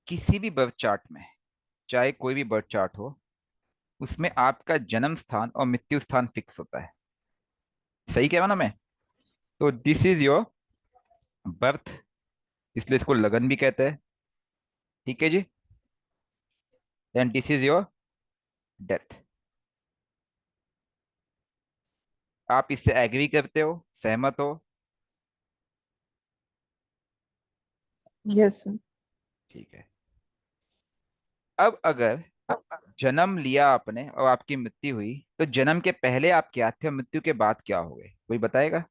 किसी भी birth chart में, चाहे कोई भी बर्थ चार्ट हो, उसमें आपका जन्म स्थान और मृत्यु स्थान फिक्स होता है। सही कह रहा ना मैं? तो दिस इज योर बर्थ, इसलिए इसको लगन भी कहते हैं। ठीक है जी। And this is your death. आप इससे एग्री करते हो, सहमत हो? Yes sir. ठीक है। अब अगर जन्म लिया आपने और आपकी मृत्यु हुई, तो जन्म के पहले आप क्या थे और मृत्यु के बाद क्या हो गए, कोई बताएगा?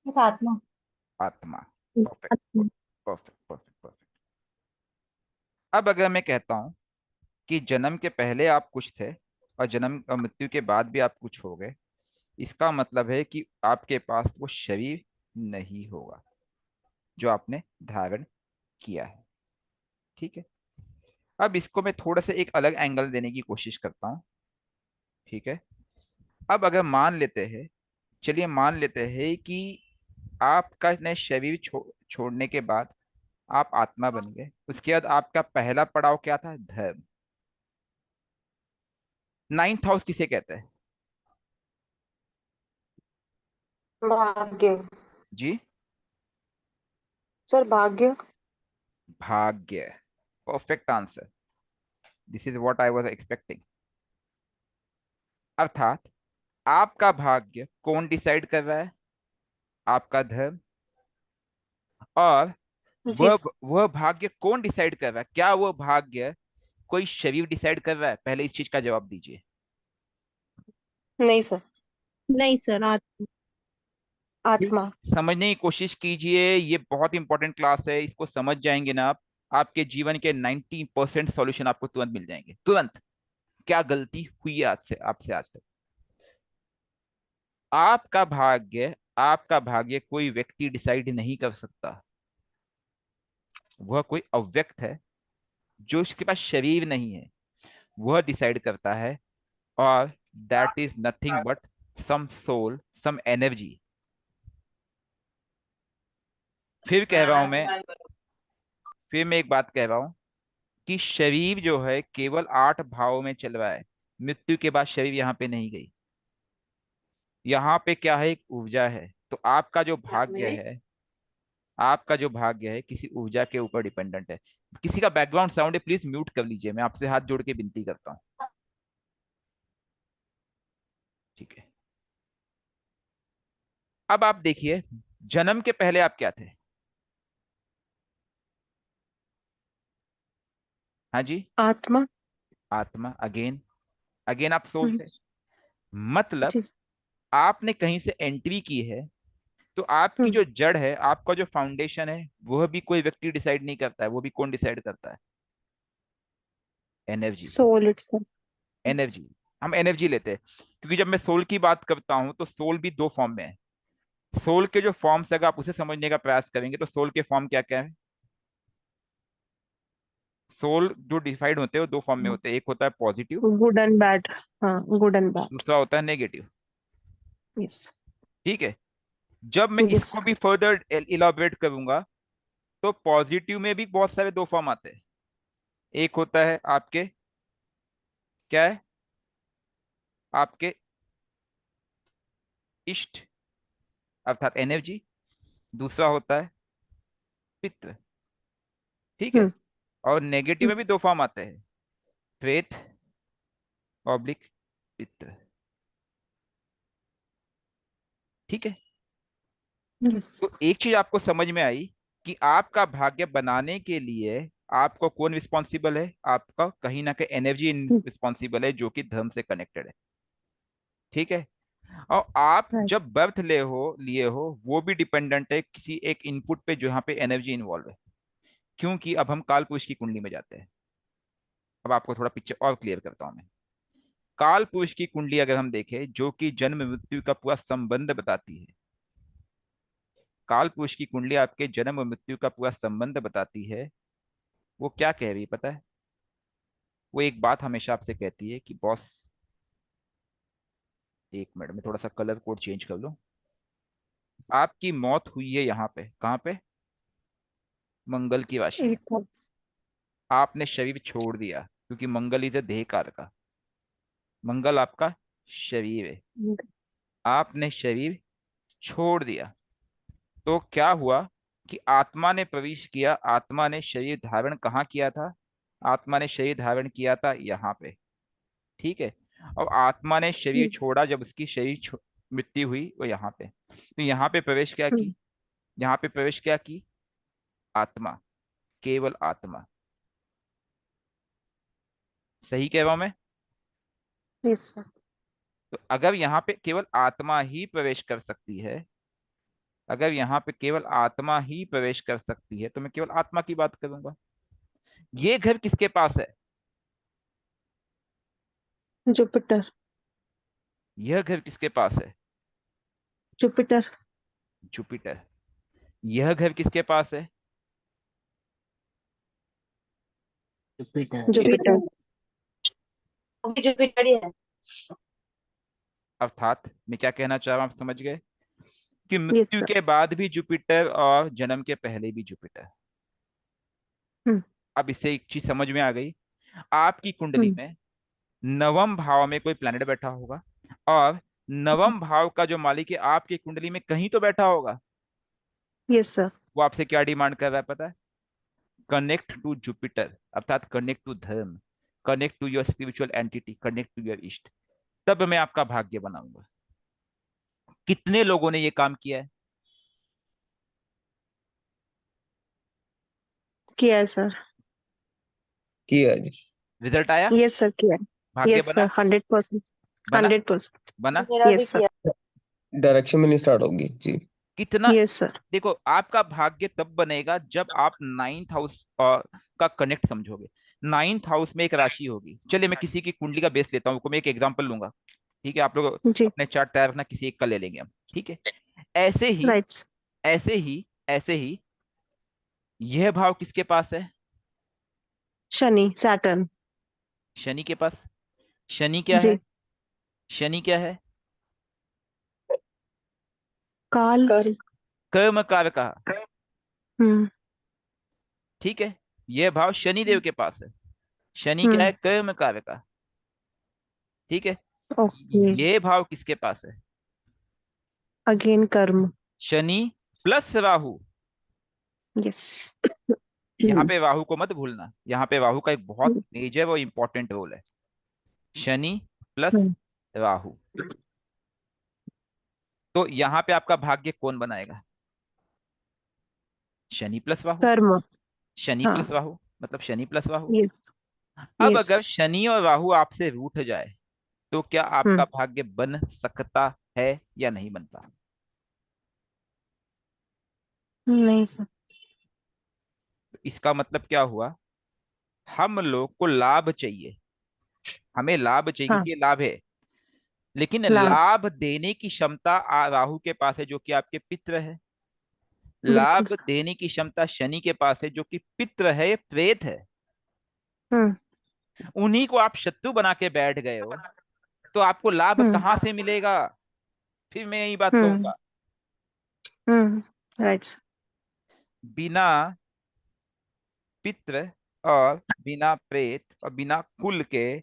एक आत्मा। आत्मा। एक परफेक्ट। आत्मा। Perfect perfect perfect. अब अगर मैं कहता हूं कि जन्म के पहले आप कुछ थे और जन्म और मृत्यु के बाद भी आप कुछ हो गए, इसका मतलब है कि आपके पास वो शरीर नहीं होगा जो आपने धारण किया है। ठीक है। अब इसको मैं थोड़ा सा एक अलग एंगल देने की कोशिश करता हूँ। ठीक है। अब अगर मान लेते हैं, चलिए मान लेते हैं कि आपका ने शरीर छोड़ने के बाद आप आत्मा बन गए। उसके बाद आपका पहला पड़ाव क्या था? धर्म। नाइन्थ हाउस किसे कहते हैं? भाग्य। जी। सर भाग्य। भाग्य। Perfect answer. This is what I was expecting. अर्थात आपका भाग्य कौन डिसाइड कर रहा है? आपका धर्म। और जी वह भाग्य कौन डिसाइड कर रहा है? क्या वह भाग्य कोई शरीर डिसाइड कर रहा है? पहले इस चीज का जवाब दीजिए। नहीं सर। नहीं सर, आत्मा। प्लीज आत्मा। समझने की कोशिश कीजिए, ये बहुत इंपॉर्टेंट क्लास है। इसको समझ जाएंगे ना आप, आपके जीवन के 90% सॉल्यूशन आपको तुरंत मिल जाएंगे, तुरंत। क्या गलती हुई है आज से, आपसे आज तक? आपका भाग्य, आपका भाग्य कोई व्यक्ति डिसाइड नहीं कर सकता। वह कोई अव्यक्त है जो उसके पास शरीर नहीं है, वह डिसाइड करता है। और that is nothing but some soul, some energy. फिर कह रहा हूं मैं, फिर मैं एक बात कह रहा हूं कि शरीर जो है केवल 8 भावों में चल रहा है। मृत्यु के बाद शरीर यहाँ पे नहीं गई। यहाँ पे क्या है? एक ऊर्जा है। तो आपका जो भाग्य है, आपका जो भाग्य है किसी ऊर्जा के ऊपर डिपेंडेंट है। किसी का बैकग्राउंड साउंड है, प्लीज म्यूट कर लीजिए, मैं आपसे हाथ जोड़ के विनती करता हूँ। ठीक है। अब आप देखिए, जन्म के पहले आप क्या थे? हाँ जी। आत्मा। आत्मा। अगेन, अगेन आप सोल हम्म, थे। मतलब जी। आपने कहीं से एंट्री की है। तो आपकी हम्म। जो जड़ है, आपका जो फाउंडेशन है, वह भी कोई व्यक्ति डिसाइड नहीं करता है। वो भी कौन डिसाइड करता है? एनर्जी। Soul itself. एनर्जी। हम एनर्जी लेते हैं, क्योंकि जब मैं सोल की बात करता हूं तो सोल भी 2 फॉर्म में है। सोल के जो फॉर्म्स है, अगर आप उसे समझने का प्रयास करेंगे तो सोल के फॉर्म क्या क्या है? सोल जो डिफाइड होते हैं वो 2 फॉर्म में होते हैं। एक होता है पॉजिटिव, गुड एंड बैड। हाँ, गुड एंड बैड। दूसरा होता है नेगेटिव। यस। ठीक है। जब मैं यस। इसको भी फर्दर इलाबरेट करूंगा, तो पॉजिटिव में भी बहुत सारे 2 फॉर्म आते हैं। एक होता है आपके, क्या है, आपके इष्ट, अर्थात एनर्जी। दूसरा होता है पित्त। ठीक है। हम्म। और नेगेटिव में भी 2 फॉर्म आते हैं, प्रेत, ऑब्लिक पित्त। ठीक है। यस। तो एक चीज आपको समझ में आई कि आपका भाग्य बनाने के लिए आपको कौन रिस्पॉन्सिबल है? आपका कहीं ना कहीं एनर्जी रिस्पॉन्सिबल है, जो कि धर्म से कनेक्टेड है। ठीक है। और आप राइट। जब बर्थ लिए हो, वो भी डिपेंडेंट है किसी एक इनपुट पे, जो यहाँ पे एनर्जी इन्वॉल्व है। क्योंकि अब हम काल पुरुष की कुंडली में जाते हैं। अब आपको थोड़ा पिक्चर और क्लियर करता हूं मैं। काल पुरुष की कुंडली अगर हम देखें, जो कि जन्म मृत्यु का पूरा संबंध बताती है, काल पुरुष की कुंडली आपके जन्म और मृत्यु का पूरा संबंध बताती है। वो क्या कह रही है पता है? वो एक बात हमेशा आपसे कहती है कि बॉस, एक मिनट में थोड़ा सा कलर कोड चेंज कर लो। आपकी मौत हुई है यहाँ पे, कहाँ पे? मंगल की राशि में। 8 आपने शरीर छोड़ दिया, क्योंकि मंगल इज देह कारक। मंगल आपका शरीर है। आपने शरीर छोड़ दिया, तो क्या हुआ कि आत्मा ने प्रवेश किया। आत्मा ने शरीर धारण कहाँ किया था? आत्मा ने शरीर धारण किया था यहाँ पे। ठीक है। और आत्मा ने शरीर छोड़ा, जब उसकी मृत्यु हुई वो यहाँ पे। तो यहाँ पे प्रवेश क्या की? यहाँ पे प्रवेश क्या की? आत्मा, केवल आत्मा। सही कह रहा हूं मैं? Yes sir. तो अगर यहाँ पे केवल आत्मा ही प्रवेश कर सकती है, अगर यहाँ पे केवल आत्मा ही प्रवेश कर सकती है, तो मैं केवल आत्मा की बात करूंगा। ये घर किसके पास है? जुपिटर। यह घर किसके पास है? जुपिटर। जुपिटर। यह घर किसके पास है? जुपिटर। जुपिटर। जुपिटर ही है। अर्थात मैं क्या कहना चाह रहा हूं, आप समझ गए कि यस मृत्यु सर। के बाद भी जुपिटर और जन्म के पहले भी जुपिटर। हम्म। अब इससे एक चीज समझ में आ गई। आपकी कुंडली हम्म। में नवम भाव में कोई प्लैनेट बैठा होगा, और नवम भाव का जो मालिक है आपकी कुंडली में कहीं तो बैठा होगा। Yes sir. वो आपसे क्या डिमांड कर रहा है पता है? कनेक्ट टू जुपिटर, अर्थात connect to dharma, connect to your spiritual entity, connect to your isht. तब मैं आपका भाग्य बनाऊंगा। कितने लोगों ने ये काम किया है? किया है सर। किया जी। रिजल्ट आया? यस सर किया है। भाग्य यस बना? सर 100%। बना? 100%। बना? मेरा भी यस सर। किया। डायरेक्शन में नहीं स्टार्ट होगी जी। कितना? Yes sir. देखो, आपका भाग्य तब बनेगा जब आप नाइन्थ हाउस का कनेक्ट समझोगे। नाइन्थ हाउस में एक राशि होगी। चलिए मैं किसी की कुंडली का बेस लेता हूँ, मैं एक एग्जांपल लूंगा। ठीक है, आप लोग जी। अपने चार्ट तैयार रखना, किसी एक का ले लेंगे हम। ठीक है। ऐसे ही, राइट। ऐसे ही, ऐसे ही यह भाव किसके पास है? शनि सैटर्न। शनि के पास। शनि क्या है? जी। शनि क्या है? काल कर्म। कर्म कारक। हम्म। ठीक है। यह भाव शनि देव के पास है। शनि क्या है? हम्म। कर्म कारक। ठीक है। ओके। ये भाव किसके पास है? अगेन कर्म। शनि प्लस राहु। यस। यहाँ पे राहु को मत भूलना, यहाँ पे राहु का एक बहुत मेजर और इंपॉर्टेंट रोल है। शनि प्लस राहु। तो यहाँ पे आपका भाग्य कौन बनाएगा? शनि प्लस राहु। कर्म। शनि हाँ। प्लस राहु मतलब शनि प्लस राहु। यस। अब यस। अगर शनि और राहु आपसे रूठ जाए, तो क्या आपका हम्म। भाग्य बन सकता है या नहीं बनता? नहीं सर। तो इसका मतलब क्या हुआ? हम लोग को लाभ चाहिए। हमें लाभ चाहिए हाँ। क्योंकि ये लाभ है। लेकिन लाभ। लाभ देने की क्षमता राहु के पास है, जो कि आपके पित्र है। बिल्कुल लाभ सर। देने की क्षमता शनि के पास है, जो कि पित्र है, प्रेत है। हम्म। उन्हीं को आप शत्रु बना के बैठ गए हो, तो आपको लाभ हम्म। कहाँ से मिलेगा? फिर मैं यही बात हम्म। कहूंगा। Right sir. बिना पित्र और बिना प्रेत और बिना कुल के,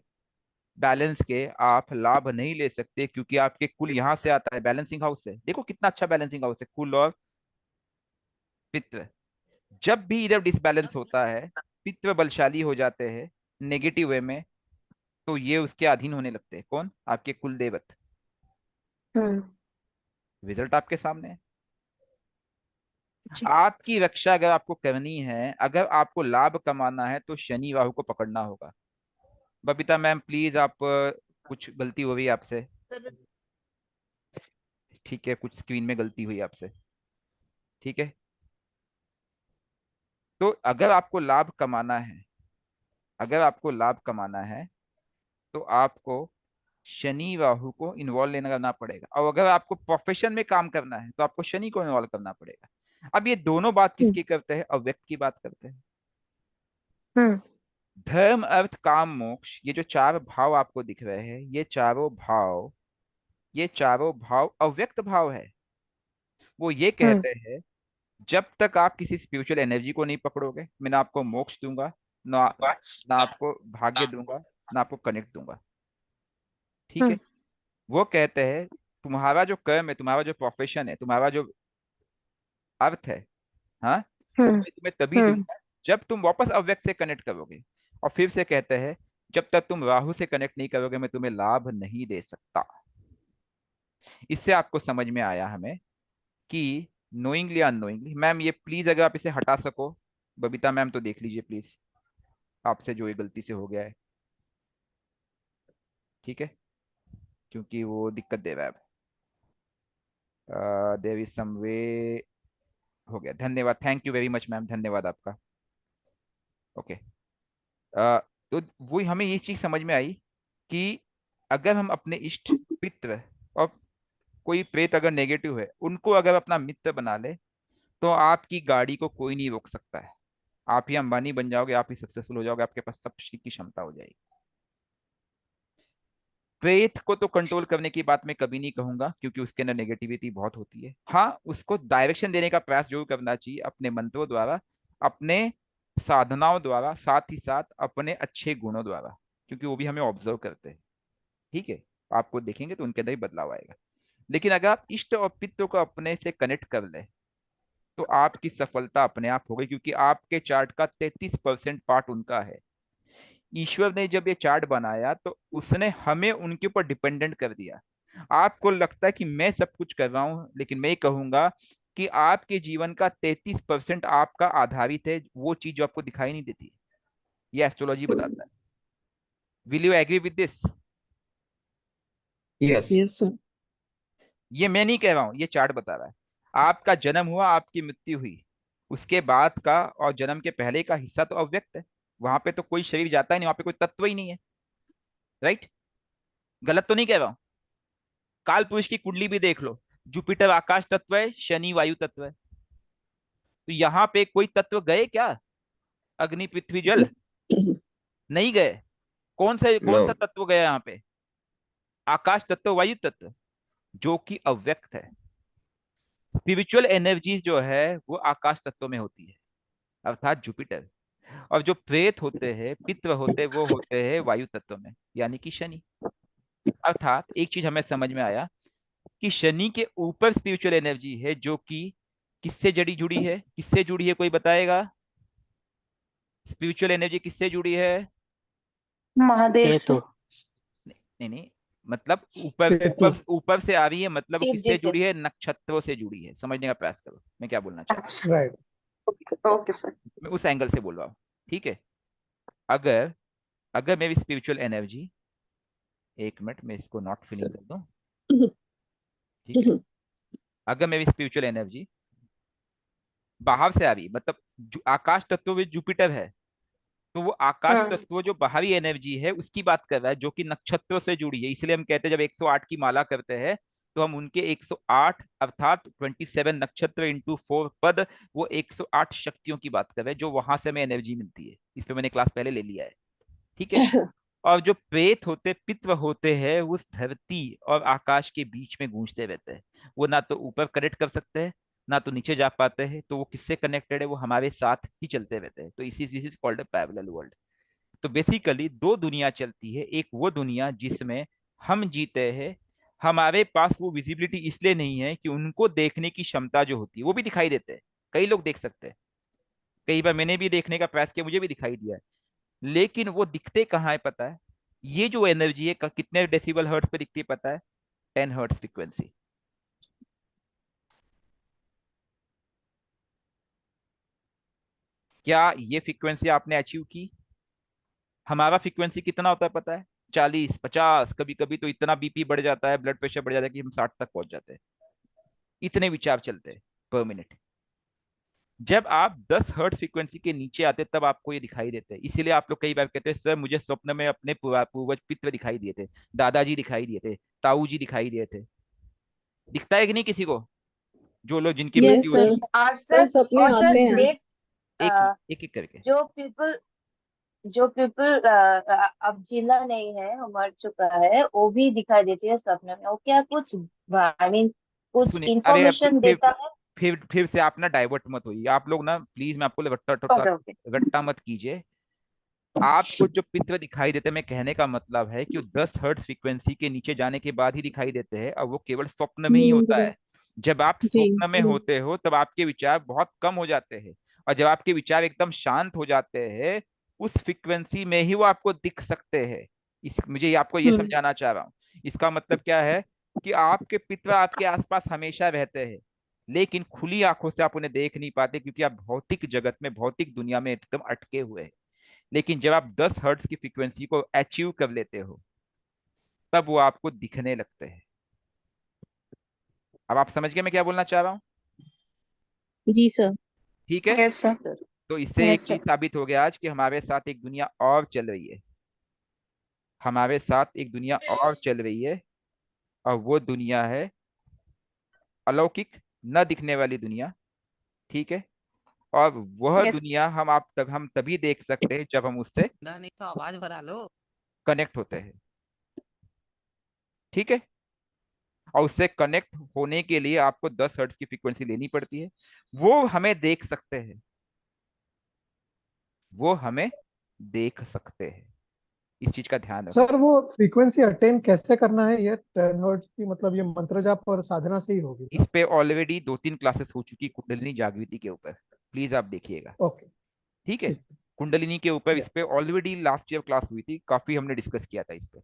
बैलेंस के, आप लाभ नहीं ले सकते, क्योंकि आपके कुल यहां से आता है, बैलेंसिंग हाउस से। देखो कितना अच्छा बैलेंसिंग हाउस है, कुल और पित्र। जब भी इधर डिसबैलेंस होता है, पितृ बलशाली हो जाते हैं नेगेटिव वे में, तो ये उसके अधीन होने लगते हैं। कौन? आपके कुल देवत। हम्म। रिजल्ट आपके सामने है। जी। आपकी रक्षा अगर आपको करनी है, अगर आपको लाभ कमाना है, तो शनि राहु को पकड़ना होगा। बबीता मैम प्लीज, आप कुछ गलती हो रही है आपसे। ठीक है, कुछ स्क्रीन में गलती हुई आपसे। ठीक है। तो अगर आपको लाभ कमाना है, अगर आपको लाभ कमाना है, तो आपको शनि राहु को इन्वॉल्व लेना करना पड़ेगा। और अगर आपको प्रोफेशन में काम करना है, तो आपको शनि को इन्वॉल्व करना पड़ेगा। अब ये दोनों बात हम्म। किसकी करते हैं? अव्यक्त की बात करते हैं। हम्म। धर्म अर्थ काम मोक्ष, ये जो चार भाव आपको दिख रहे हैं, ये चारों भाव, ये चारों भाव अव्यक्त भाव है। वो ये कहते हैं जब तक आप किसी स्पिरिचुअल एनर्जी को नहीं पकड़ोगे, मैं ना आपको मोक्ष दूंगा, ना ना आपको भाग्य दूंगा, ना आपको कनेक्ट दूंगा। ठीक है। हम्म वो कहते हैं तुम्हारा जो कर्म है, तुम्हारा जो प्रोफेशन है, तुम्हारा जो अर्थ है, हाँ, वो हम्म मैं तुम्हें तभी हम्म दूंगा जब तुम वापस अव्यक्त से कनेक्ट करोगे। और फिर से कहते हैं जब तक तुम राहु से कनेक्ट नहीं करोगे मैं तुम्हें लाभ नहीं दे सकता। इससे आपको समझ में आया हमें कि नोइंगली अननोइंगली, मैम ये प्लीज अगर आप इसे हटा सको, बबीता मैम तो देख लीजिए प्लीज, आपसे जो ये गलती से हो गया है, ठीक है, क्योंकि वो दिक्कत दे रहा है। देयर इज सम वे, हो गया, धन्यवाद, thank you very much ma'am, धन्यवाद आपका। ओके। तो वो हमें ये चीज समझ में आई कि अगर हम अपने इष्ट पितृ और कोई प्रेत अगर नेगेटिव है उनको अगर अपना मित्र बना ले तो आपकी गाड़ी को कोई नहीं रोक सकता है। आप ही अंबानी बन जाओगे, आप ही सक्सेसफुल हो जाओगे, आपके पास सब चीज की क्षमता हो जाएगी। प्रेत को तो कंट्रोल करने की बात मैं कभी नहीं कहूंगा क्योंकि उसके अंदर नेगेटिविटी बहुत होती है। हाँ, उसको डायरेक्शन देने का प्रयास जरूर करना चाहिए अपने मंत्रों द्वारा, अपने साधनाओं द्वारा, साथ ही साथ अपने अच्छे गुणों द्वारा, क्योंकि वो भी हमें ऑब्जर्व करते हैं। ठीक है। आपको देखेंगे तो उनके अंदर ही बदलाव आएगा। लेकिन अगर आप इष्ट और पितृ को अपने से कनेक्ट कर ले तो आपकी सफलता अपने आप हो गई, क्योंकि आपके चार्ट का 33% पार्ट उनका है। ईश्वर ने जब ये चार्ट बनाया तो उसने हमें उनके ऊपर डिपेंडेंट कर दिया। आपको लगता है कि मैं सब कुछ कर रहा हूं, लेकिन मैं कहूंगा कि आपके जीवन का 33% आपका आधारित है, वो चीज जो आपको दिखाई नहीं देती। ये एस्ट्रोलॉजी बताता है। Will you agree with this? Yes. Yes sir. ये मैं नहीं कह रहा हूं, ये चार्ट बता रहा है। आपका जन्म हुआ, आपकी मृत्यु हुई, उसके बाद का और जन्म के पहले का हिस्सा तो अव्यक्त है। वहां पे तो कोई शरीर जाता ही नहीं, वहां पे कोई तत्व ही नहीं है। राइट? गलत तो नहीं कह रहा हूं? काल पुरुष की कुंडली भी देख लो, जुपिटर आकाश तत्व है, शनि वायु तत्व है। तो यहाँ पे कोई तत्व गए क्या? अग्नि पृथ्वी जल नहीं गए। नो। कौन सा तत्व गया यहाँ पे? आकाश तत्व, वायु तत्व, जो कि अव्यक्त है। स्पिरिचुअल एनर्जीज जो है वो आकाश तत्व में होती है, अर्थात जुपिटर। और जो प्रेत होते हैं, पितृ होते हैं, वो होते हैं वायु तत्व में, यानी कि शनि। अर्थात एक चीज हमें समझ में आया कि शनि के ऊपर स्पिरिचुअल एनर्जी है जो कि किससे जड़ी जुड़ी है, किससे जुड़ी है, कोई बताएगा? स्पिरिचुअल एनर्जी किससे जुड़ी है? महादेव ये से। तो नहीं नहीं नहीं, मतलब ऊपर केतु। ऊपर ऊपर से आ रही है, मतलब वो शिव जी किससे से। जुड़ी है? नक्षत्रों से जुड़ी है। समझने का प्रयास करो मैं क्या बोलना चाह रहा अच्छा। राइट। Okay sir. हूँ, मैं उस एंगल से बोल रहा हूँ। ठीक है। अगर अगर मेरी स्पिरिचुअल एनर्जी, एक मिनट मैं इसको नॉट फीलिंग कर दूं, ठीक है, अगर मेरी स्पिरिचुअल एनर्जी बाहर से आ रही, मतलब आकाश तत्व में जुपिटर है, तो वो आकाश हम्म तत्व जो बाहरी एनर्जी है उसकी बात कर रहा है, जो कि नक्षत्रों से जुड़ी है। इसलिए हम कहते हैं जब 108 की माला करते हैं तो हम उनके 108 अर्थात 27 नक्षत्र इंटू 4 पद, वो 108 शक्तियों की बात कर रहे हैं जो वहां से हमें एनर्जी मिलती है। इस पे मैंने क्लास पहले ले लिया है। ठीक है। और जो प्रेत होते, पितृ होते हैं, वो उस धरती और आकाश के बीच में गूंजते रहते हैं। वो ना तो ऊपर कनेक्ट कर सकते हैं, ना तो नीचे जा पाते हैं। तो वो किससे कनेक्टेड है? वो हमारे साथ ही चलते रहते हैं। तो इसी this is called a parallel world. तो बेसिकली दो दुनिया चलती है। एक वो दुनिया जिसमें हम जीते हैं, हमारे पास वो विजिबिलिटी इसलिए नहीं है कि उनको देखने की क्षमता जो होती है, वो भी दिखाई देते हैं, कई लोग देख सकते हैं। कई बार मैंने भी देखने का प्रयास किया, मुझे भी दिखाई दिया है। लेकिन वो दिखते कहाँ है पता है? ये जो एनर्जी है कितने डेसिबल हर्ट्ज पे दिखती है पता है? 10 हर्ट्ज फ्रीक्वेंसी। क्या ये फ्रीक्वेंसी आपने अचीव की? हमारा फ्रीक्वेंसी कितना होता है पता है? 40 50, कभी कभी तो इतना बीपी बढ़ जाता है, ब्लड प्रेशर बढ़ जाता है कि हम 60 तक पहुंच जाते हैं। इतने विचार चलते हैं पर मिनट। जब आप 10 हर्ट्ज फ्रीक्वेंसी के नीचे आते हैं तब आपको ये दिखाई देते हैं। इसीलिए आप लोग कई बार कहते हैं सर मुझे स्वप्न में अपने पूर्वज पितृ दिखाई दिए थे, दादाजी दिखाई दिए थे, ताऊ जी दिखाई दिए थे। दिखता है कि नहीं किसी को? जो लोग जिनकी यस मृत्यु हो सर। चुकी और सर सर, सपने और सर आते हैं। डेट, है, एक एक करके। जो पीपल जो पीपल अब जिंदा नहीं है, वो मर चुका है, वो भी दिखाई देती है सपने में। वो क्या कुछ, आई मीन, कुछ सुनिए, अरे अब इंफॉर्मेशन फिर देता है। फिर से आप ना डाइवर्ट मत होइए आप लोग ना, प्लीज। मैं आपको ओके ओके। रट्टा मत कीजिए। आपको जो पित्त दिखाई देते हैं, मैं कहने का मतलब है कि वो 10 हर्ट्ज फ्रीक्वेंसी के नीचे जाने के बाद ही दिखाई देते हैं, और वो केवल स्वप्न में ही होता नींद है। जब आप जी स्वप्न में होते हो तब आपके विचार बहुत कम हो जाते हैं, और जब आपके विचार एकदम शांत हो जाते हैं, उस फ्रीक्वेंसी में ही वो आपको दिख सकते हैं। इस मुझे आपको ये हम्म समझाना चाह रहा हूँ। इसका मतलब क्या है कि आपके पितर आपके आसपास हमेशा रहते हैं, लेकिन खुली आंखों से आप उन्हें देख नहीं पाते, क्योंकि आप भौतिक जगत में, भौतिक दुनिया में एकदम अटके हुए हैं। लेकिन जब आप 10 हर्ट्ज की फ्रीक्वेंसी को अचीव कर लेते हो, तब वो आपको दिखने लगते हैं। अब आप समझ गए मैं क्या बोलना चाह रहा हूँ? जी सर। ठीक है। Yes sir. तो इससे एक यस चीज सर। साबित हो गया आज कि हमारे साथ एक दुनिया और चल रही है। हमारे साथ एक दुनिया और चल रही है, और वो दुनिया है अलौकिक, न दिखने वाली दुनिया। ठीक है। और वह यस। दुनिया हम तभी देख सकते हैं जब हम उससे नहीं तो आवाज भरा लो। कनेक्ट होते हैं। ठीक है। और उससे कनेक्ट होने के लिए आपको 10 हर्ट्ज की फ्रीक्वेंसी लेनी पड़ती है। वो हमें देख सकते हैं, वो हमें देख सकते हैं। इस चीज का ध्यान रखो। सर वो फ्रीक्वेंसी अटेन कैसे करना है? ये 10 हर्ट्ज की मतलब ये मंत्र जाप और साधना से ही होगी इस ना? पे ऑलरेडी 2-3 क्लासेस हो चुकी कुंडलिनी जागृति के ऊपर, प्लीज आप देखिएगा। ओके। ठीक है। ठीक। कुंडलिनी के ऊपर या। इस पे ऑलरेडी लास्ट ईयर क्लास हुई थी, काफी हमने डिस्कस किया था इस पे।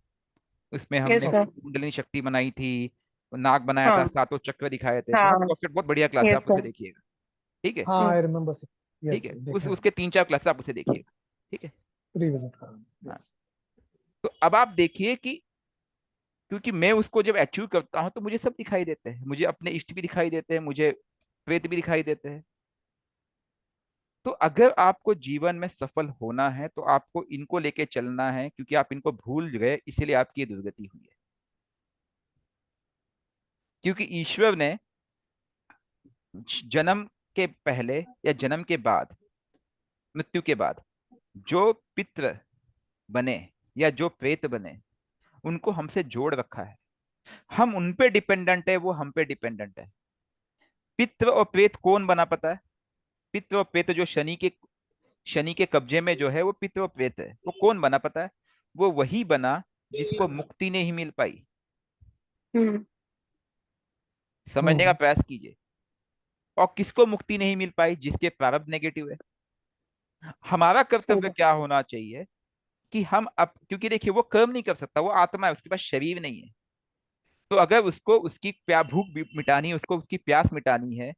उसमें हमने यस सर। ओके। कुंडलिनी शक्ति बनाई थी, नाग बनाया था, हाँ। 7 चक्र दिखाए थे। बहुत हाँ। परफेक्ट, बहुत बढ़िया क्लास है, यस आप उसे सर। देखिएगा। ठीक है। हाँ आई रिमेम्बर सर। ठीक यस है। सर उस देखा है। उसके 3-4 क्लास आप उसे देखिएगा। ठीक है। रिविजिट करा। हाँ। यस। तो अब आप देखिए कि क्योंकि मैं उसको जब अचीव करता हूँ तो मुझे सब दिखाई देते हैं, मुझे अपने इष्ट भी दिखाई देते हैं, मुझे प्रेत भी दिखाई देते हैं। तो अगर आपको जीवन में सफल होना है तो आपको इनको लेके चलना है, क्योंकि आप इनको भूल गए इसीलिए आपकी ये दुर्गति हुई है। क्योंकि ईश्वर ने जन्म के पहले या जन्म के बाद, मृत्यु के बाद, जो पितृ बने या जो प्रेत बने, उनको हमसे जोड़ रखा है। हम उन पे डिपेंडेंट है, वो हम पे डिपेंडेंट है। पितृ और प्रेत कौन बना पता है? पितृ और प्रेत जो शनि के कब्जे में जो है, वो पितृ और प्रेत है। वो कौन बना पता है? वो वही बना जिसको मुक्ति नहीं मिल पाई। हम्म। समझने का हम्म। प्रयास कीजिए। और किसको मुक्ति नहीं मिल पाई? जिसके प्रारब्ध नेगेटिव है। हमारा सही कर्तव्य बात। क्या होना चाहिए कि हम अब, क्योंकि देखिए वो कर्म नहीं कर सकता, वो आत्मा है, उसके पास शरीर नहीं है। तो अगर उसको उसकी भूख मिटानी है, उसको उसकी प्यास मिटानी है,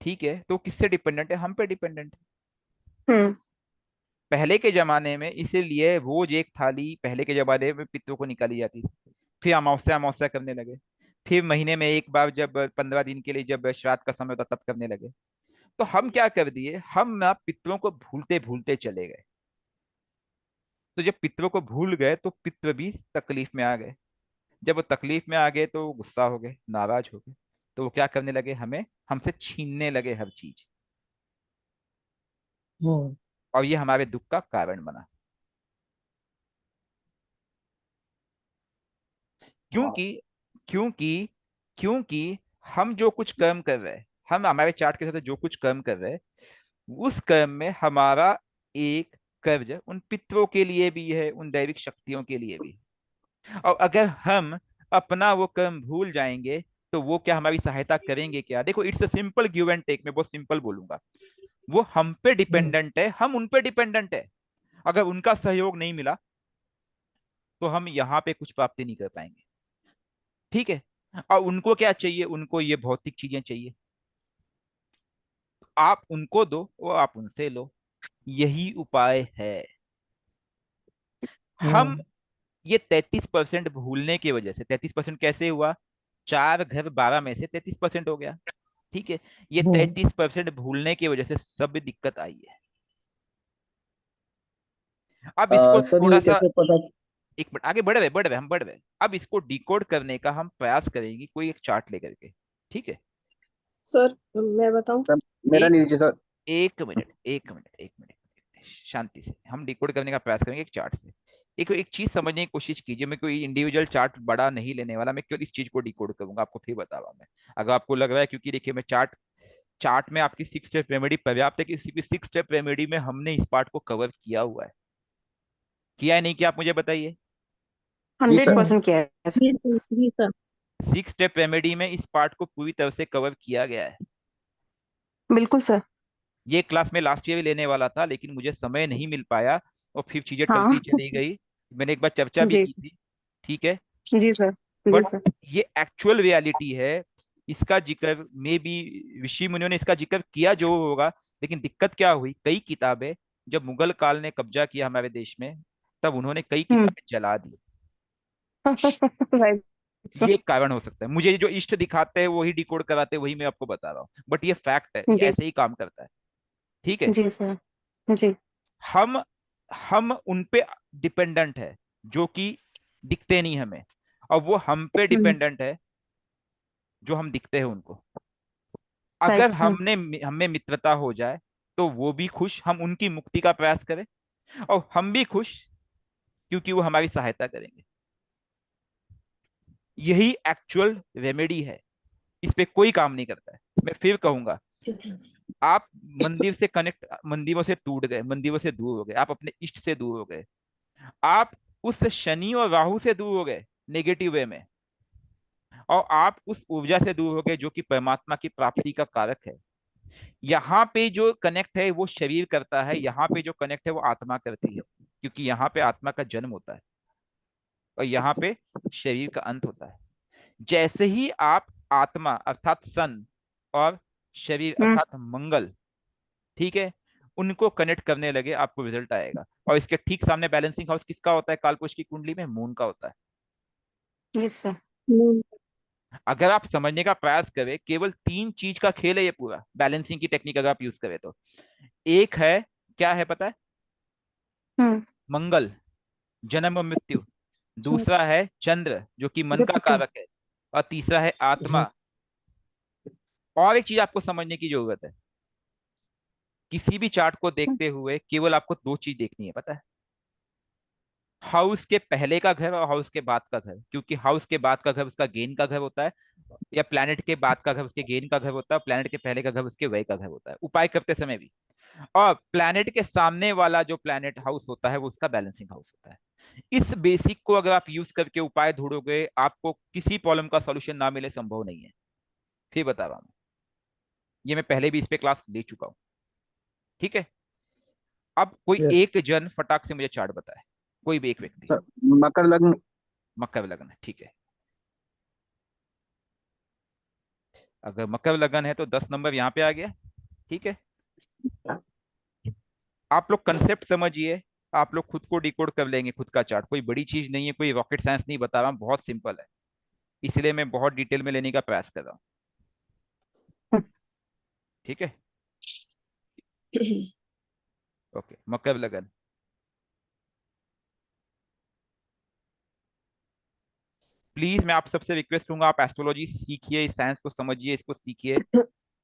ठीक है, तो वो किससे डिपेंडेंट है? हम पे डिपेंडेंट है। हम्म। पहले के जमाने में इसीलिए रोज एक थाली पहले के जमाने में पितरों को निकाली जाती थी। फिर अमावस्या अमावस्या करने लगे। फिर महीने में एक बार, जब 15 दिन के लिए जब श्राद्ध का समय होता तब करने लगे। तो हम क्या कर दिए, हम ना पितरों को भूलते भूलते चले गए। तो जब पितरों को भूल गए तो पितर भी तकलीफ में आ गए। जब वो तकलीफ में आ गए तो वो गुस्सा हो गए, नाराज हो गए। तो वो क्या करने लगे, हमें हमसे छीनने लगे हर चीज। हम्म। और ये हमारे दुख का कारण बना। वाह। क्योंकि क्योंकि क्योंकि हम जो कुछ कर्म कर रहे हैं, हम हमारे चार्ट के साथ जो कुछ कर्म कर रहे हैं, उस कर्म में हमारा एक कर्ज उन पितरों के लिए भी है, उन दैविक शक्तियों के लिए भी है। और अगर हम अपना वो कर्म भूल जाएंगे तो वो क्या हमारी सहायता करेंगे? क्या? देखो, it's a simple give and take, मैं बहुत सिंपल बोलूंगा। वो हम पे हम्म। डिपेंडेंट है, हम उन पे डिपेंडेंट है। अगर उनका सहयोग नहीं मिला तो हम यहाँ पे कुछ प्राप्ति नहीं कर पाएंगे। ठीक है। और उनको क्या चाहिए? उनको ये भौतिक चीजें चाहिए। आप उनको दो, वो आप उनसे लो। यही उपाय है। हम हम्म। ये 33% भूलने की वजह से, 33% कैसे हुआ? 4 घर 12 में से 33% हो गया। ठीक है। ये हम्म। 33% भूलने की वजह से सब दिक्कत आई है। अब इसको सर थोड़ा ये सा, कैसे पता? एक मिनट आगे बढ़ रहे अब इसको डिकोड करने का हम प्रयास करेंगे, कोई एक चार्ट लेकर के। ठीक है। सर मैं बताऊं। सर मेरा एक नीचे सर। एक मिनट, एक मिनट, एक मिनट, शांति से हम डिकोड करने का प्रयास करेंगे एक चार्ट से। एक एक चीज समझने की कोशिश कीजिए, मैं कोई इंडिविजुअल चार्ट बड़ा नहीं लेने वाला, मैं केवल इस चीज को डिकोड करूंगा, आपको फिर बता रहा हूं मैं। अगर आपको लग रहा है, क्योंकि देखिए मैं चार्ट चार्ट में आपकी 6 स्टेप रेमेडी पर्याप्त है, कि इसी 6 स्टेप रेमेडी में हमने इस पार्ट को कवर किया हुआ है, किया है नहीं किया, आप मुझे बताइए। जी हंड्रेड सर। परसेंट किया है सर। जी सर, जी सर। 6 स्टेप रेमेडी में इस पार्ट को पूरी तरह से कवर किया गया है। बिल्कुल सर। ये क्लास में लास्ट ईयर भी लेने वाला था, लेकिन मुझे समय नहीं मिल पाया और फिर चीजें हाँ। टलती चली गई। मैंने एक बार चर्चा भी जी। की थी, ठीक है। जी सर। जी बट सर। ये एक्चुअल रियलिटी है, इसका जिक्र में भी ऋषि मुनियों ने इसका जिक्र किया जो होगा। लेकिन दिक्कत क्या हुई, कई किताबें, जब मुगल काल ने कब्जा किया हमारे देश में, तब उन्होंने कई हम्म। किताबें जला दी। Right sir. ये एक कारण हो सकता है, मुझे जो इष्ट दिखाते हैं वही डिकोड कराते हैं, वही मैं आपको बता रहा हूँ, बट ये फैक्ट है, ये जी। ऐसे ही काम करता है, ठीक है। जी सर। जी। हम हम उन पे डिपेंडेंट है जो कि दिखते नहीं हमें, और वो हम पे हम्म। डिपेंडेंट है जो हम दिखते हैं उनको। अगर राइट सर। हमें मित्रता हो जाए तो वो भी खुश, हम उनकी मुक्ति का प्रयास करें, और हम भी खुश क्योंकि वो हमारी सहायता करेंगे। यही एक्चुअल रेमेडी है, इस पे कोई काम नहीं करता है। मैं फिर कहूंगा, आप मंदिर से कनेक्ट, मंदिरों से टूट गए, मंदिरों से दूर हो गए, आप अपने इष्ट से दूर हो गए, आप उस शनि और राहु से दूर हो गए नेगेटिव वे में, और आप उस ऊर्जा से दूर हो गए जो कि परमात्मा की प्राप्ति का कारक है। यहाँ पे जो कनेक्ट है वो शरीर करता है, यहाँ पे जो कनेक्ट है वो आत्मा करती है, क्योंकि यहाँ पे आत्मा का जन्म होता है और यहाँ पे शरीर का अंत होता है। जैसे ही आप आत्मा अर्थात सन और शरीर हम्म। अर्थात मंगल, ठीक है, उनको कनेक्ट करने लगे, आपको रिजल्ट आएगा। और इसके ठीक सामने बैलेंसिंग हाउस किसका होता है कालपुरुष की कुंडली में? मून का होता है। Yes sir. हम्म, अगर आप समझने का प्रयास करें, केवल 3 चीज का खेल है ये पूरा, बैलेंसिंग की टेक्निक अगर आप यूज करें तो। एक है, क्या है पता है? हम्म। मंगल, जन्म और मृत्यु। दूसरा है चंद्र जो कि मन का जुपिटर। कारक है। और तीसरा है आत्मा। और एक चीज आपको समझने की जरूरत है, किसी भी चार्ट को देखते हुए केवल आपको 2 चीज देखनी है, पता है? हाउस के पहले का घर और हाउस के बाद का घर, क्योंकि हाउस के बाद का घर उसका गेन का घर होता है, या प्लैनेट के बाद का घर उसके गेन का घर होता है, प्लैनेट के पहले का घर उसके व्यय का घर होता है, उपाय करते समय भी। और प्लैनेट के सामने वाला जो प्लैनेट हाउस होता है वो उसका बैलेंसिंग हाउस होता है। इस बेसिक को अगर आप यूज करके उपाय ढूंढोगे, आपको किसी प्रॉब्लम का सॉल्यूशन ना मिले संभव नहीं है। फिर बता रहा हूं, ये मैं पहले भी इस पे क्लास ले चुका हूं, ठीक है। अब कोई यस। एक जन फटाक से मुझे चार्ट बताए, कोई भी एक व्यक्ति। सर मकर लग्न। मकर लगन है, ठीक है। अगर मकर लगन है तो 10 नंबर यहाँ पे आ गया, ठीक है। आप लोग कंसेप्ट समझिए, आप लोग खुद को डिकोड कर लेंगे, खुद का चार्ट कोई बड़ी चीज नहीं है, कोई रॉकेट साइंस नहीं बता रहा हूं, बहुत सिंपल है, इसलिए मैं बहुत डिटेल में लेने का प्रयास कर रहा हूँ, ठीक है। ओके, मकर लगन। प्लीज मैं आप सबसे रिक्वेस्ट करूंगा, आप एस्ट्रोलॉजी सीखिए, इस साइंस को समझिए, इसको सीखिए,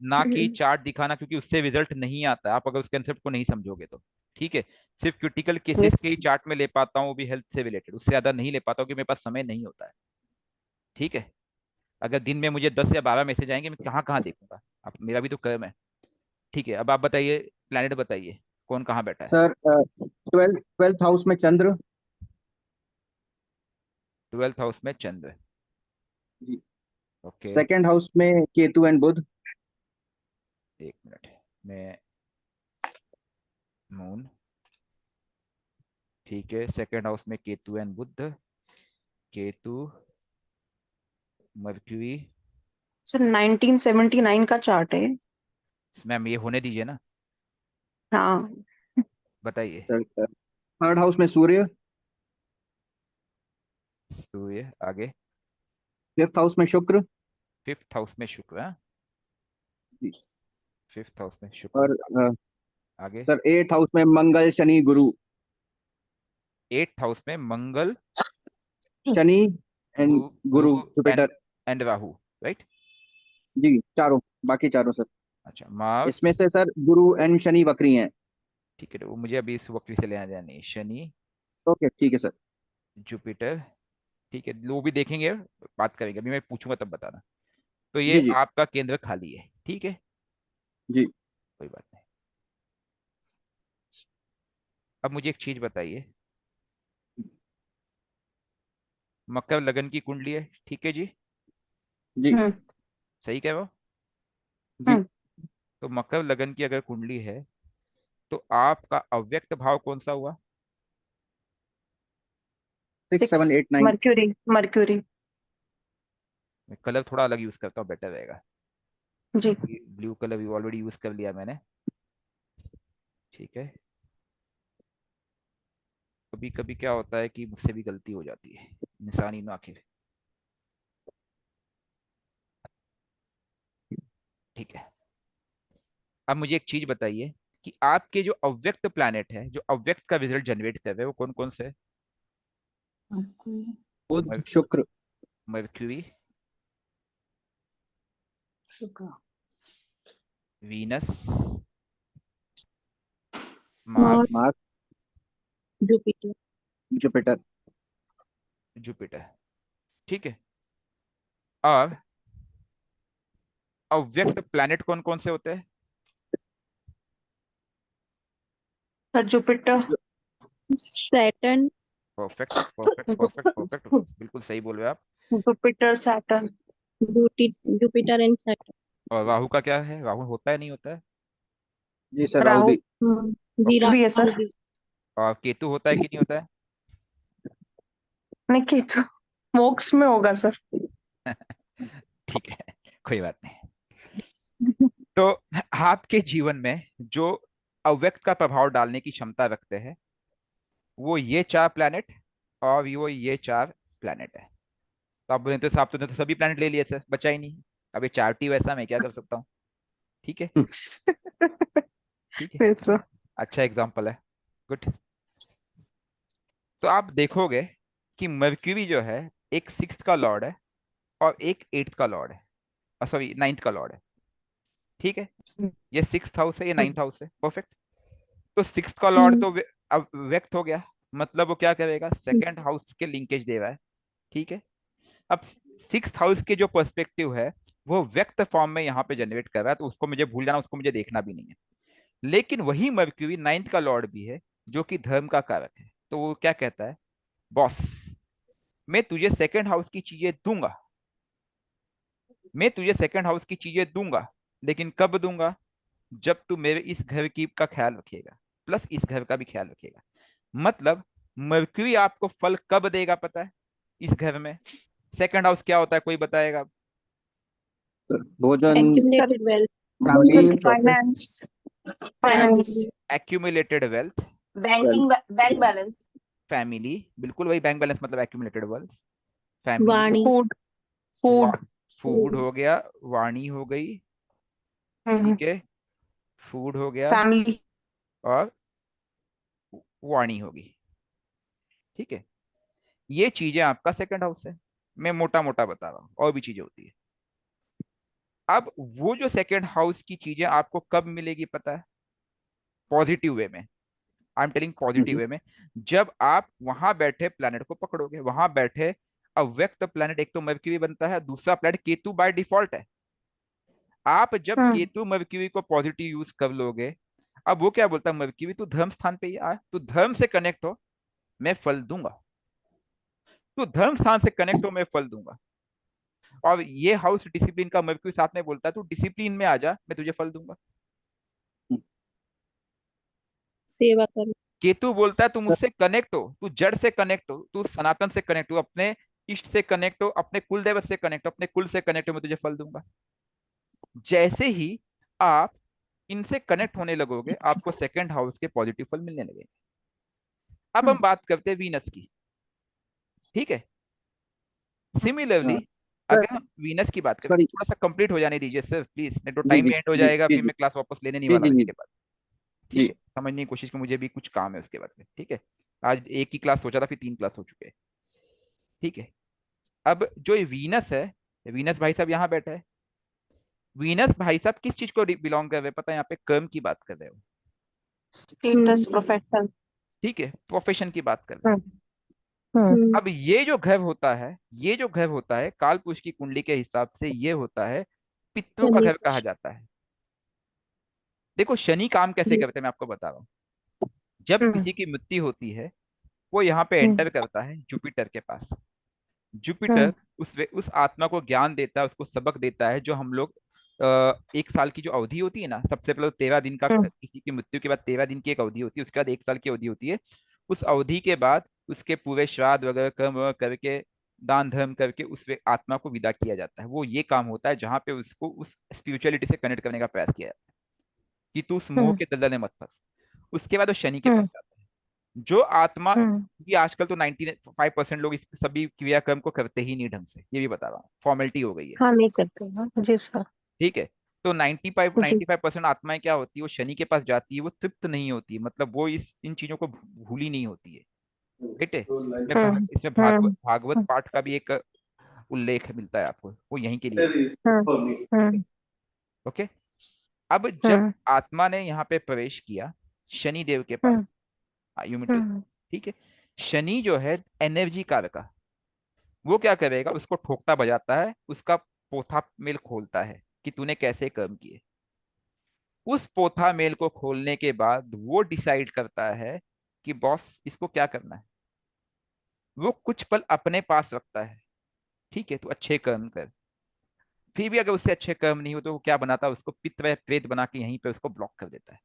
ना कि चार्ट दिखाना, क्योंकि उससे रिजल्ट नहीं आता आप अगर उस कंसेप्ट को नहीं समझोगे तो, ठीक है। सिर्फ क्रिटिकल केसेस यस। के ही चार्ट में ले पाता हूँ, वो भी हेल्थ से रिलेटेड, उससे ज्यादा नहीं ले पाता हूँ, कि मेरे पास समय नहीं होता है, ठीक है। अगर दिन में मुझे 10 या 12 मैसेज आएंगे, मैं कहाँ कहाँ देखूंगा? अब मेरा भी तो कर्म है, ठीक है। अब आप बताइए, प्लेनेट बताइए, कौन कहाँ बैठा है? सर ट्वेल्थ हाउस में चंद्र। 12th हाउस में चंद्र, जी। ओके। सेकंड हाउस में केतु एंड बुध। 1 मिनट, मैं मून, ठीक है। सेकंड हाउस में Ketu and Budh, Ketu, Mercury. Sir 1979 का चार्ट है। मैम ये होने दीजिए ना, हाँ। बताइए। सर थर्ड हाउस में सूर्य। सूर्य, आगे। फिफ्थ हाउस में शुक्र। 5th हाउस में शुक्र, हाँ? जी। 5th हाउस में शुक्र, और आगे। सर एट हाउस में मंगल शनि गुरु। 8th हाउस में मंगल, Shani and Guru, Guru Guru Jupiter. And Rahu, right. जी चारों, बाकी चारों सर। अच्छा, मार्स, इसमें से सर गुरु एंड शनि वक्री हैं। ठीक है, तो वो मुझे अभी इस वक्त से ले आना नहीं, शनि, ओके ठीक है सर। जुपिटर, ठीक है, वो भी देखेंगे, बात करेंगे, अभी मैं पूछूंगा तब बताना। तो ये जी जी आपका केंद्र खाली है, ठीक है, जी। कोई बात नहीं। अब मुझे एक चीज बताइए, मकर लगन की कुंडली है, ठीक है जी, जी हम्म सही कह रहा हूं? जी। हम्म तो मकर लगन की अगर कुंडली है तो आपका अव्यक्त भाव कौन सा हुआ? 6 6 7 8 9। मर्क्यूरी मर्क्यूरी मैं कलर थोड़ा अलग यूज करता हूँ, बेटर रहेगा। जी। ब्लू कलर भी ऑलरेडी यूज कर लिया मैंने, ठीक है। कभी कभी क्या होता है कि मुझसे भी गलती हो जाती है, इंसान ही ना आखिर, ठीक है। अब मुझे एक चीज बताइए कि आपके जो अव्यक्त प्लैनेट है, जो अव्यक्त का रिजल्ट जनरेट कर रहे हैं, वो कौन कौन से है? बुध शुक्र। मर्क्यूरी, वीनस, और Mars, Mars Jupiter. Jupiter. Jupiter, ठीक है। और अव्यक्त प्लैनेट कौन कौन से होते हैं? Sir Jupiter Saturn, perfect perfect perfect perfect, बिल्कुल सही बोल रहे हो आप। Jupiter Saturn Jupiter and Saturn. और राहु का क्या है? राहु होता है नहीं होता है? जी सर, राहु राहु भी। जी ओके। भी है राहु सर। भी। और केतु होता है कि नहीं होता नहीं केतु मोक्ष में होगा सर। है? ठीक है, कोई बात नहीं। तो आपके जीवन में जो अव्यक्त का प्रभाव डालने की क्षमता रखते हैं, वो ये चार प्लैनेट और वो ये चार प्लैनेट है। तो आप बोले तो साहब तुमने तो सभी प्लैनेट ले लिए सर, बचा ही नहीं। अब ये चार्टी वैसा मैं क्या कर सकता हूँ, ठीक है, ठीक है, It's a- अच्छा एग्जाम्पल है, गुड। तो आप देखोगे कि मर्क्यूरी जो है एक सिक्स्थ का लॉर्ड है और एक एट्थ का लॉर्ड है, सॉरी नाइन्थ का लॉर्ड है, ठीक है। ये सिक्स्थ हाउस है, ये नाइन्थ हाउस है, परफेक्ट। तो सिक्स का लॉर्ड तो अब व्यक्त हो गया, मतलब वो क्या करेगा, सेकंड हाउस के लिंकेज दे रहा है, ठीक है। अब सिक्स हाउस के जो पर्सपेक्टिव है वो व्यक्त फॉर्म में यहाँ पे जनरेट कर रहा है, तो उसको मुझे भूल जाना, उसको मुझे देखना भी नहीं है। लेकिन वही मर्क्यूरी नाइन्थ का लॉर्ड भी है, जो कि धर्म का कारक है। तो वो क्या कहता है, बॉस मैं तुझे सेकंड हाउस की चीजें दूंगा, मैं तुझे सेकंड हाउस की चीजें दूंगा, लेकिन कब दूंगा, जब तू मेरे इस घर की का ख्याल रखेगा, प्लस इस घर का भी ख्याल रखेगा। मतलब मर्क्यूरी आपको फल कब देगा पता है, इस घर में। सेकंड हाउस क्या होता है, कोई बताएगा? भोजन, sir accumulated wealth. Family, profit, finance finance accumulated wealth, wealth. Banking bank balance. Family, बिल्कुल वही, बैंक बैलेंस मतलब एक्यूमुलेटेड वेल्थ, फैमिली, वाणी। फूड फूड फूड हो गया, वाणी हो गई, ठीक है, फूड हो गया, फैमिली। और वाणी होगी, ठीक है। ये चीजें आपका सेकंड हाउस है, मैं मोटा मोटा बता रहा हूँ, और भी चीजें होती है। अब वो जो सेकंड हाउस की चीजें आपको कब मिलेगी पता है, पॉजिटिव वे में, I am telling positive way में, जब आप वहां बैठे प्लैनेट को पकड़ोगे, वहां बैठे अव्यक्त प्लैनेट, एक तो मर्क्यूरी बनता है, दूसरा प्लैनेट केतु बाय डिफॉल्ट है। आप जब केतु मर्क्यूरी को पॉजिटिव यूज कर लोगे, अब वो क्या बोलता है मर्क्यूरी, तू धर्म स्थान पे ही आ, तू धर्म से कनेक्ट हो, मैं फल दूंगा, तू धर्म स्थान से कनेक्ट हो, मैं फल दूंगा। और ये हाउस डिसिप्लिन का मर्क्यूरी साथ में बोलता है, तू डिसिप्लिन में आ जा, मैं तुझे फल दूंगा। सेवा करना। केतु बोलता है तू मुझसे कनेक्ट हो, तू जड़ से कनेक्ट हो, तू सनातन से कनेक्ट हो, अपने इष्ट से कनेक्ट हो, अपने कुल देवत से कनेक्ट हो, अपने कुल से कनेक्ट हो, मैं तुझे फल दूंगा। जैसे ही आप इनसे कनेक्ट होने लगोगे, आपको सेकंड हाउस के पॉजिटिव फल मिलने लगेंगे। अब हम बात करते हैं वीनस की, ठीक है। सिमिलरली सर, अगर हम वीनस की बात करें, सॉरी। थोड़ा सा कंप्लीट हो जाने दीजिए सर प्लीज, नहीं तो जी टाइम जी एंड हो जी जाएगा, जी फिर जी मैं क्लास वापस लेने नहीं जी वाला जी हूँ जी इसके बाद, ठीक जी। है। समझने की कोशिश की, मुझे भी कुछ काम है उसके बाद में, ठीक है। आज एक ही क्लास सोचा था, फिर तीन क्लास हो चुके हैं, ठीक है। अब जो ये वीनस है, वीनस भाई साहब यहाँ बैठे हैं, वीनस भाई साहब किस चीज को बिलोंग कर रहे हैं पता है, यहाँ पे कर्म की बात कर रहे हो, स्टेटस प्रोफेशनल। ठीक है, प्रोफेशन की बात कर रहे हैं। हम्म अब ये जो घर होता है, ये जो घर होता है काल पुरुष की कुंडली के हिसाब से ये होता है पितरों का शनि। घर कहा जाता है। देखो शनि काम कैसे करते हैं मैं आपको बता रहा हूँ। जब हम्म किसी की मृत्यु होती है वो यहाँ पे हम्म एंटर करता है जुपिटर के पास। हम्म जुपिटर उस आत्मा को ज्ञान देता है, उसको सबक देता है, जो हम लोग एक साल की जो अवधि होती है ना, सबसे पहले तो 13 दिन का, हम्म किसी की मृत्यु के बाद 13 दिन की एक अवधि होती है, उसके बाद एक साल की अवधि होती है। उस अवधि के बाद उसके पूरे श्राद्ध वगैरह कर्म वगैरह करके, दान धर्म करके उस आत्मा को विदा किया जाता है। वो ये काम होता है जहाँ पे उसको उस स्पिरिचुअलिटी से कनेक्ट करने का प्रयास किया जाता है कि तू उस मोह हम्म के दलदल में मत फंस। उसके बाद वो शनि के पास हम्म जाता है। जो आत्मा, हम्म क्योंकि आजकल तो 95% लोग इस सभी क्रियाक्रम को करते ही नहीं ढंग से, ये भी बता रहा हूँ, फॉर्मेलिटी हो गई है। हाँ, नहीं करते हाँ जी सर। ठीक है। तो 95 जी 95% आत्माएं क्या होती है, वो शनि के पास जाती है, वो तृप्त नहीं होती है, मतलब वो इस इन चीजों को भूली नहीं होती है। राइट है। इसमें भागवत हम्म भागवत पाठ का भी एक उल्लेख मिलता है आपको, वो यहीं के लिए है। हम्म ओके। अब जब हम्म आत्मा ने यहाँ पे प्रवेश किया शनि देव के पास, हम्म यू मीन टू, हम्म ठीक है, शनि जो है एनर्जी कारक का, वो क्या करेगा, उसको ठोकता बजाता है, उसका पोथा मेल खोलता है कि तूने कैसे कर्म किए। उस पोथा मेल को खोलने के बाद वो डिसाइड करता है कि बॉस इसको क्या करना है। वो कुछ पल अपने पास रखता है, ठीक है, तू अच्छे कर्म कर। फिर भी अगर उससे अच्छे कर्म नहीं हो तो वो क्या बनाता है, उसको पित्त व प्रेत बना के यहीं पे उसको ब्लॉक कर देता है।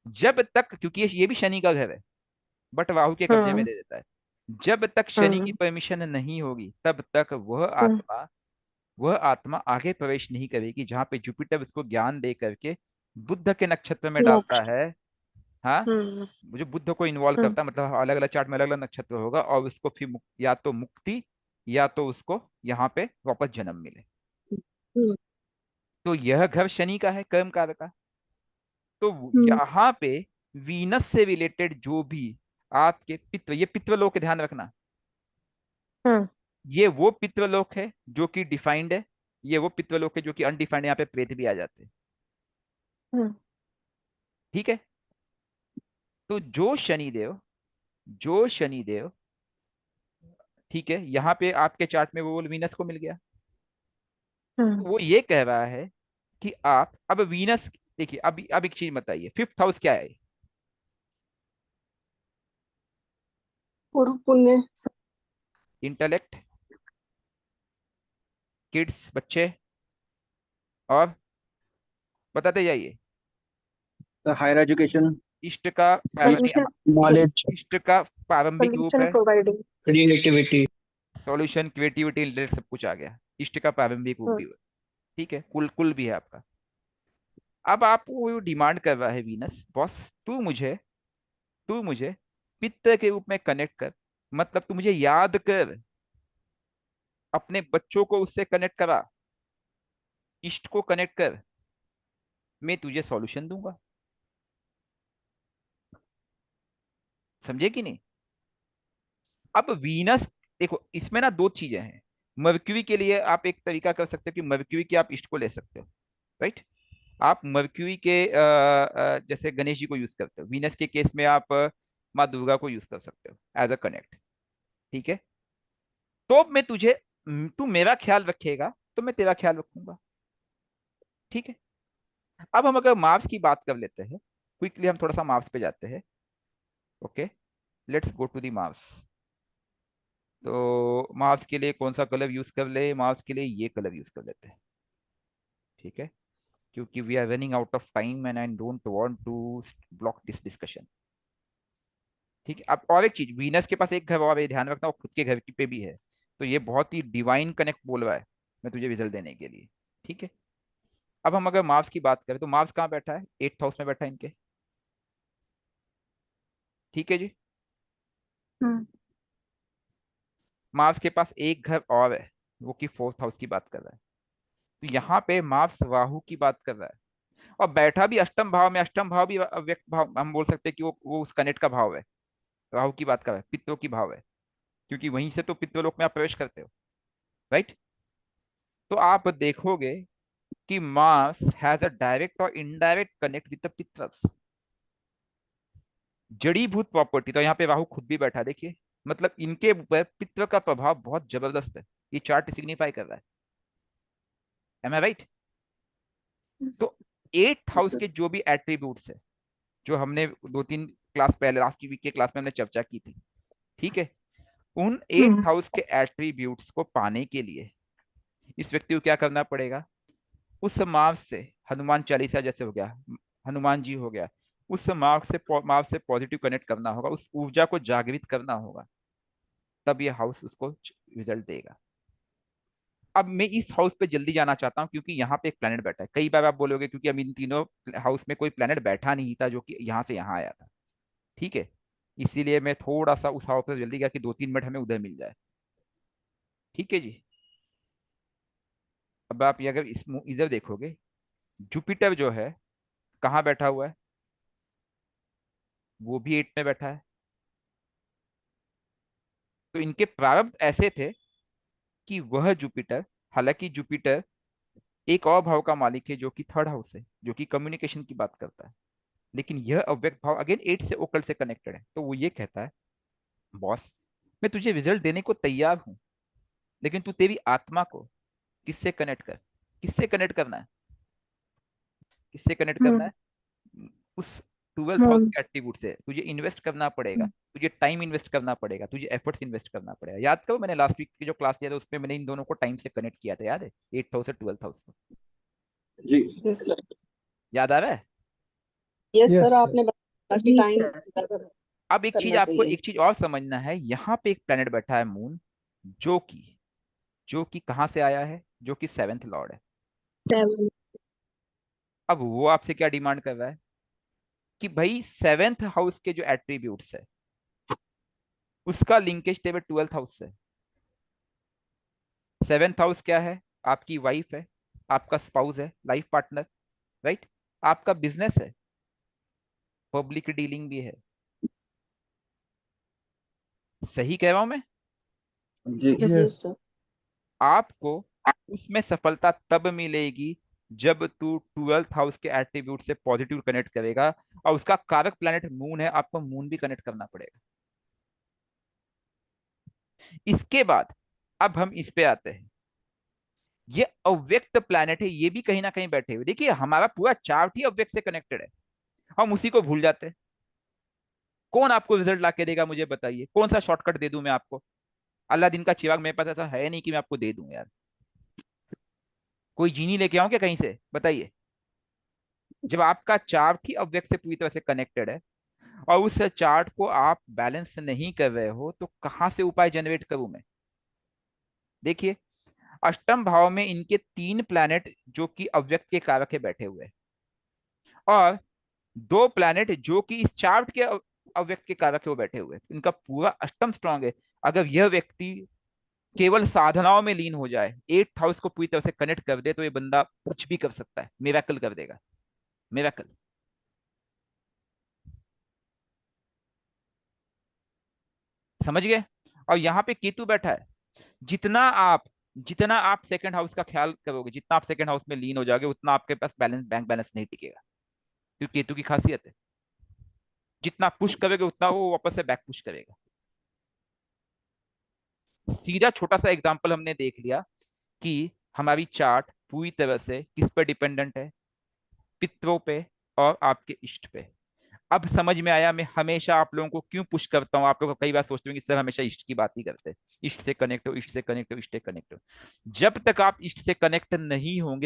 जब तक, क्योंकि ये भी शनि का घर है, बट राहु के कब्जे में हम्म दे देता है। जब तक शनि की हम्म परमिशन नहीं होगी तब तक वह आत्मा आगे प्रवेश नहीं करेगी, जहां पे जुपिटर उसको ज्ञान दे करके बुद्ध के नक्षत्र में डालता मोक्ष। है। हाँ, हम्म जो बुद्ध को इन्वॉल्व हम्म करता है, मतलब अलग अलग चार्ट में अलग अलग नक्षत्र होगा, और उसको फिर या तो मुक्ति या तो उसको यहाँ पे वापस जन्म मिले। हम्म तो यह घर शनि का है, कर्म कारक का। तो हम्म यहाँ पे वीनस से रिलेटेड जो भी आपके पितृ, ये पितृलोक ध्यान रखना, हम्म ये वो पितृलोक है जो कि डिफाइंड है, ये वो पितृलोक है जो कि अनडिफाइंड, यहाँ पे प्रेत भी आ जाते हैं। हम्म ठीक है। तो जो शनिदेव, ठीक है, यहाँ पे आपके चार्ट में वो वीनस को मिल गया। हम्म वो ये कह रहा है कि आप अब वीनस, देखिए अब एक चीज बताइए, फिफ्थ हाउस क्या है? पूर्व पुण्य। इंटेलेक्ट, किड्स, बच्चे, और बताते जाइए। हायर एजुकेशन, इष्ट का सॉल्यूशन नॉलेज, इष्ट का प्रारंभिक रूप सॉल्यूशन है। Providing. Creativity. Solution, creativity, intellect, सब कुछ आ गया। इष्ट का प्रारंभिक रूप भी हुआ। ठीक है, कुल कुल भी है आपका। अब आप वो डिमांड कर रहा है वीनस, बॉस तू मुझे पित्त के रूप में कनेक्ट कर, मतलब तू मुझे याद कर, अपने बच्चों को उससे कनेक्ट करा, इष्ट को कनेक्ट कर, मैं तुझे सॉल्यूशन दूंगा। समझे कि नहीं? अब वीनस, देखो इसमें ना दो चीजें हैं। मर्क्यूरी के लिए आप एक तरीका कर सकते हो कि मर्क्यूरी के आप इष्ट को ले सकते हो। राइट। आप मर्क्यूरी के जैसे गणेश जी को यूज करते हो, वीनस के केस में आप माँ दुर्गा को यूज कर सकते हो एज अ कनेक्ट। ठीक है। तो मैं तू मेरा ख्याल रखेगा तो मैं तेरा ख्याल रखूंगा। ठीक है। अब हम अगर मार्स की बात कर लेते हैं, क्विकली हम थोड़ा सा मार्स पे जाते हैं। Okay, let's go to the Mars. तो मार्स के लिए कौन सा कलर यूज कर ले? मार्स के लिए ये कलर यूज कर लेते हैं। ठीक है, क्योंकि we are running out of time and I don't want to block this discussion. ठीक है। अब और एक चीज, वीनस के पास एक घर और है, ध्यान रखना, वो खुद के घर की पे भी है। तो ये बहुत ही डिवाइन कनेक्ट बोल रहा है मैं तुझे रिजल्ट देने के लिए। ठीक है। अब हम अगर मार्स की बात करें तो मार्स कहाँ बैठा है? 8th हाउस में बैठा है इनके। ठीक है जी। हम्म मार्स के पास एक घर और है, वो कि 4th हाउस की बात कर रहा है। तो यहाँ पे मार्स राहु की बात कर रहा है, और बैठा भी अष्टम भाव में। अष्टम भाव भी अव्यक्त भाव, हम बोल सकते हैं कि वो उस कनेक्ट का भाव है। राहु की बात कर रहा है, पितरों की भाव है, क्योंकि वहीं से तो पितृलोक में आप प्रवेश करते हो। राइट। तो आप देखोगे कि मार्स हैज अ डायरेक्ट और इनडायरेक्ट कनेक्ट विद द पितर्स। जड़ीभूत प्रॉपर्टी, तो यहाँ पे राहु खुद भी बैठा है, देखिए मतलब इनके ऊपर पितृ का प्रभाव बहुत जबरदस्त है, ये चार्ट सिग्निफाई कर रहा है। एम आई राइट? तो 8th हाउस के जो भी एट्रीब्यूट्स है, जो हमने 2-3 क्लास पहले लास्ट वीक के क्लास में हमने चर्चा की थी, ठीक है, उन 8th हाउस के एट्रीब्यूट्स को पाने के लिए इस व्यक्ति को क्या करना पड़ेगा? उस मार्ग से, हनुमान चालीसा जैसे हो गया, हनुमान जी हो गया, उस मार्ग से पॉजिटिव कनेक्ट करना होगा, उस ऊर्जा को जागृत करना होगा, तब ये हाउस उसको रिजल्ट देगा। अब मैं इस हाउस पे जल्दी जाना चाहता हूँ क्योंकि यहाँ पे एक प्लेनेट बैठा है। कई बार आप बोलोगे क्योंकि अब इन तीनों हाउस में कोई प्लेनेट बैठा नहीं था जो कि यहाँ से यहाँ आया था, ठीक है, इसीलिए मैं थोड़ा सा उस हाउस पे जल्दी गया कि 2-3 मिनट हमें उधर मिल जाए। ठीक है जी। अब आप ये अगर इधर देखोगे, जुपिटर जो है कहाँ बैठा हुआ है? वो भी 8 में बैठा है। तो इनके प्रारब्ध ऐसे थे कि वह जुपिटर, हालांकि जुपिटर एक और भाव का मालिक है जो कि 3rd हाउस है, जो कि कम्युनिकेशन की बात करता है, लेकिन यह अव्यक्त भाव अगेन 8 से ओकल्ट से कनेक्टेड है। तो वो ये कहता है, बॉस मैं तुझे रिजल्ट देने को तैयार हूं, लेकिन तू तेरी आत्मा को किससे कनेक्ट कर। किससे कनेक्ट करना है? किससे कनेक्ट करना है? उस 12th हाउस के एट्रीब्यूट से तुझे इन्वेस्ट करना पड़ेगा, तुझे टाइम इन्वेस्ट करना पड़ेगा, तुझे एफर्ट्स इन्वेस्ट करना पड़ेगा। याद करो मैंने लास्ट वीक की जो क्लास लिया था उसमें मैंने इन दोनों को टाइम से कनेक्ट किया था, याद है? 8th हाउस और 12th हाउस को। जी यस सर। याद आ रहा है? Yes yes sir, sir. आपने बताया कि टाइम अब एक चीज करना आपको, चाहिए। एक चीज और समझना है, यहाँ पे एक प्लेनेट बैठा है मून, जो कि कहाँ से आया है? जो कि 7th लॉर्ड है। 7। अब वो आपसे क्या डिमांड कर रहा है कि भाई 7th हाउस के जो एट्रीब्यूट्स है उसका लिंकेज टेबल 12th हाउस से। 7th हाउस क्या है? आपकी वाइफ है, आपका स्पाउस है, लाइफ पार्टनर, राइट? आपका बिजनेस है, पब्लिक डीलिंग भी है। सही कह रहा हूं मैं? जी यस यस। सर। आपको उसमें सफलता तब मिलेगी जब तू 12th हाउस के एट्रीब्यूट से पॉजिटिव कनेक्ट करेगा, और उसका कारक प्लैनेट मून है, आपको मून भी कनेक्ट करना पड़ेगा। इसके बाद अब हम इस पे आते हैं, ये अव्यक्त प्लैनेट है, ये भी कहीं ना कहीं बैठे हुए। देखिए हमारा पूरा चार्ट ही अव्यक्त से कनेक्टेड है, हम उसी को भूल जाते हैं। कौन आपको रिजल्ट ला के देगा मुझे बताइए? कौन सा शॉर्टकट दे दूं मैं आपको? अल्लादीन का चिराग मेरे पास ऐसा है नहीं कि मैं आपको दे दूं यार। कोई जीनी लेके आऊं क्या कहीं से? बताइए। जब आपका चार्ट ही अव्यक्त से पूरी तरह से कनेक्टेड है और उस चार्ट को आप बैलेंस नहीं कर रहे हो, तो कहां से उपाय जनरेट करूं मैं? देखिए, अष्टम भाव में इनके 3 प्लैनेट जो कि अव्यक्त के कारक है बैठे हुए हैं, और 2 प्लैनेट जो कि इस चार्ट के अव्यक्त के कारक है वो बैठे हुए हैं। इनका पूरा अष्टम स्ट्रांग है। अगर यह व्यक्ति केवल साधनाओं में लीन हो जाए, 8th हाउस को पूरी तरह से कनेक्ट कर दे, तो ये बंदा कुछ भी कर सकता है, मिरेकल कर देगा, मिरेकल। समझ गए? और यहाँ पे केतु बैठा है। जितना आप जितना आप 2nd हाउस का ख्याल करोगे, जितना आप 2nd हाउस में लीन हो जाओगे, उतना आपके पास बैंक बैलेंस नहीं टिकेगा, क्योंकि केतु की खासियत है, जितना पुश करोगे उतना वो वापस से बैक पुश करेगा। सीधा छोटा सा एग्जांपल हमने देख लिया कि हमारी चार्ट पूरी तरह से किस पर डिपेंडेंट है? पितरों पे और आपके इष्ट पे। अब समझ में आया मैं हमेशा आप लोगों को क्यों पुश करता हूं। आप लोग कई बार सोचते होंगे सर हमेशा इष्ट की बात ही करते हैं, इष्ट से कनेक्ट हो, इष्ट से कनेक्ट हो, इष्ट से कनेक्ट हो। जब तक आप इष्ट से कनेक्ट नहीं होंगे